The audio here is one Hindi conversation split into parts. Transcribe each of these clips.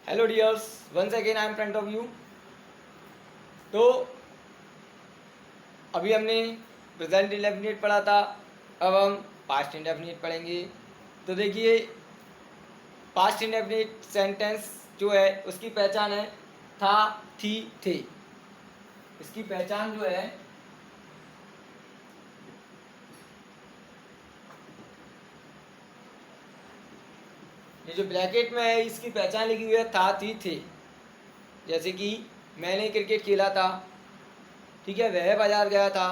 Hello dears, once again I am front of you. तो अभी हमने प्रेजेंट इंडेफिनिट पढ़ा था, अब हम पास्ट इंडेफिनिट पढ़ेंगे। तो देखिए, पास्ट इंडेफिनिट सेंटेंस जो है उसकी पहचान है था, थी, थे। इसकी पहचान जो है ये जो ब्रैकेट में है इसकी पहचान लिखी हुई है था, थी, थे। जैसे कि मैंने क्रिकेट खेला था, ठीक है, वह बाजार गया था,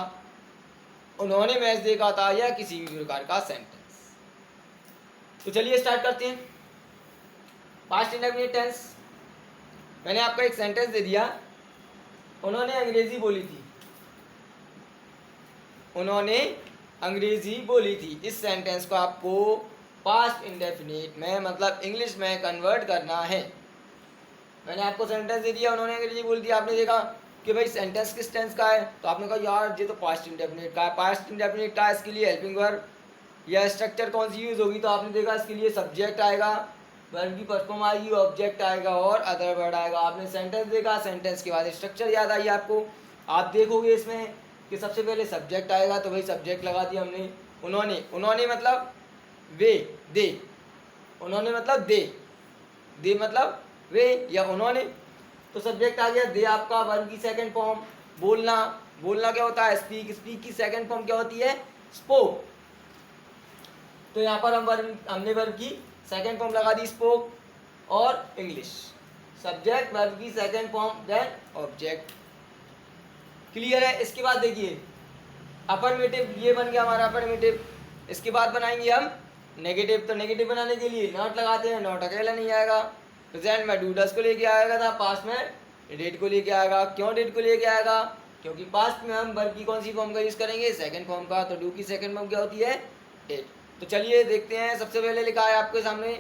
उन्होंने मैच देखा था, या किसी भी प्रकार का सेंटेंस। तो चलिए स्टार्ट करते हैं। पास्ट इंडेफिनिट टेंस, मैंने आपको एक सेंटेंस दे दिया, उन्होंने अंग्रेजी बोली थी, उन्होंने अंग्रेजी बोली थी। इस सेंटेंस को आपको पास्ट इंडेफिनिट में मतलब इंग्लिश में कन्वर्ट करना है। मैंने आपको सेंटेंस दे दिया, उन्होंने अंग्रेजी बोली थी, आपने देखा कि भाई सेंटेंस किस टेंस का है, तो आपने कहा यार ये तो पास्ट इंडेफिनिट का है। पास्ट इंडेफिनिट का इसके लिए हेल्पिंग वर्ब या स्ट्रक्चर कौन सी यूज होगी, तो आपने देखा इसके लिए सब्जेक्ट आएगा, वर्ब की फर्स्ट फॉर्म आएगी, ऑब्जेक्ट आएगा और अदर वर्ड आएगा। आपने सेंटेंस देखा, सेंटेंस के बाद स्ट्रक्चर याद आई आपको। आप देखोगे इसमें कि सबसे पहले सब्जेक्ट आएगा, तो भाई सब्जेक्ट लगा दिया हमने। उन्होंने, उन्होंने मतलब वे, दे, उन्होंने मतलब दे मतलब वे या उन्होंने, तो सब्जेक्ट आ गया। दे आपका वर्ब की सेकंड फॉर्म। बोलना, बोलना क्या होता है, स्पीक, स्पीक की सेकंड फॉर्म क्या होती है, स्पोक। तो यहाँ पर हमने वर्ब की सेकंड फॉर्म लगा दी स्पोक, और इंग्लिश सब्जेक्ट वर्ब की second form then object. Clear है। इसके बाद देखिए अफर्मेटिव, ये बन गया हमारा अफर्मेटिव। इसके बाद बनाएंगे हम नेगेटिव। तो नेगेटिव बनाने के लिए नॉट लगाते हैं, नॉट अकेला नहीं आएगा। प्रेजेंट में डू डस को लेके आएगा था, पास्ट में डेट को लेके आएगा। क्यों डेट को लेके आएगा, क्योंकि पास्ट में हम वर्ब की कौन सी फॉर्म का यूज करेंगे, सेकंड फॉर्म का। तो डू की सेकंड फॉर्म क्या होती है, डेट। तो चलिए देखते हैं। सबसे पहले लिखा है आपके सामने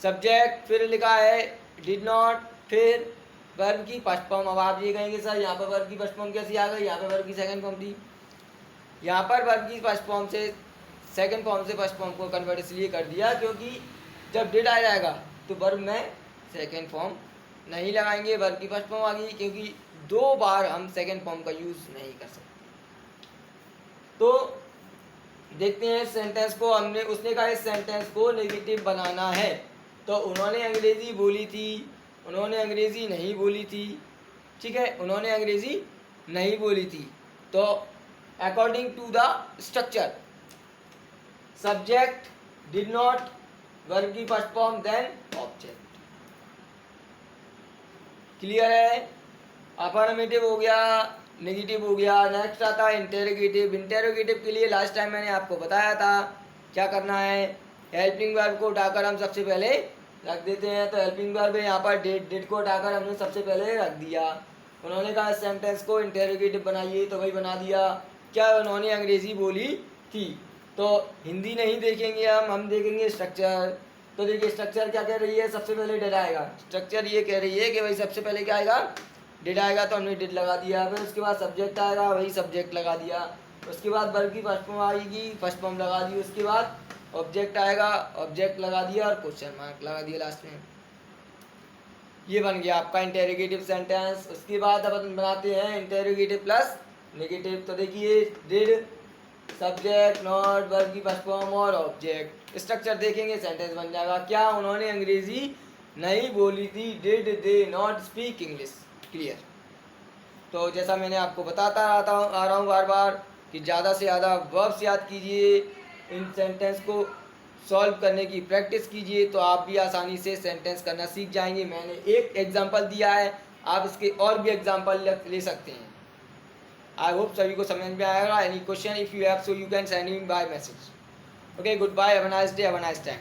सब्जेक्ट, फिर लिखा है डिड नॉट, फिर वर्ब की फर्स्ट फॉर्म। अब आप ये कहेंगे सर यहाँ पर वर्ब की फर्स्ट फॉर्म कैसी आ गई, यहाँ पर वर्ब की सेकंड फॉर्म थी। यहाँ पर वर्ब की फर्स्ट फॉर्म से सेकंड फॉर्म से फर्स्ट फॉर्म को कन्वर्ट इसलिए कर दिया क्योंकि जब डिड आ जाएगा तो वर्ब में सेकंड फॉर्म नहीं लगाएंगे, वर्ब की फर्स्ट फॉर्म आ गई, क्योंकि दो बार हम सेकंड फॉर्म का यूज नहीं कर सकते। तो देखते हैं सेंटेंस को। हमने, उसने कहा इस सेंटेंस को नेगेटिव बनाना है। तो उन्होंने अंग्रेजी बोली थी, उन्होंने अंग्रेजी नहीं बोली थी, ठीक है, उन्होंने अंग्रेजी नहीं बोली थी। तो according to the structure, subject did not, verb की first form then object. Clear है। अफर्मेटिव हो गया, नेगेटिव हो गया। नेक्स्ट आता है इंटेरोगेटिव। इंटेरोगेटिव के लिए लास्ट टाइम मैंने आपको बताया था क्या करना है, हेल्पिंग वर्ब को उठाकर हम सबसे पहले रख देते हैं। तो हेल्पिंग वर्ब है यहाँ पर डेट, डेट को उठाकर हमने सबसे पहले रख दिया। उन्होंने कहा सेंटेंस को इंटेरोगेटिव बनाइए, तो भाई बना दिया। क्या उन्होंने अंग्रेजी बोली थी, तो हिंदी नहीं देखेंगे हम देखेंगे स्ट्रक्चर। तो देखिए स्ट्रक्चर क्या कह रही है, सबसे पहले डिड आएगा। स्ट्रक्चर ये कह रही है कि भाई सबसे पहले क्या आएगा, डिड आएगा, तो हमने डिड लगा दिया। फिर उसके बाद सब्जेक्ट आएगा, वही सब्जेक्ट लगा दिया। उसके बाद वर्ब की फर्स्ट फॉर्म आएगी, फर्स्ट फॉर्म लगा दी। उसके बाद ऑब्जेक्ट आएगा, ऑब्जेक्ट लगा दिया, और क्वेश्चन मार्क लगा दिया लास्ट में। ये बन गया आपका इंटेरोगेटिव सेंटेंस। उसके बाद अब हम बनाते हैं इंटेरोगेटिव प्लस नेगेटिव। तो देखिए डिड, सब्जेक्ट, नॉट, वर्ब की फर्स्ट फॉर्म और ऑब्जेक्ट। स्ट्रक्चर देखेंगे, सेंटेंस बन जाएगा। क्या उन्होंने अंग्रेजी नहीं बोली थी, did they not speak English. Clear. तो जैसा मैंने आपको बताता आ रहा हूँ बार बार कि ज़्यादा से ज़्यादा वर्ब्स याद कीजिए, इन सेंटेंस को सॉल्व करने की प्रैक्टिस कीजिए, तो आप भी आसानी से सेंटेंस करना सीख जाएंगे। मैंने एक एग्जांपल दिया है, आप इसके और भी एग्जांपल ले सकते हैं। आई होप सभी को समझ में आएगा। Any question if you have, so you can send me by message. Okay, goodbye, have a nice day, have a nice time.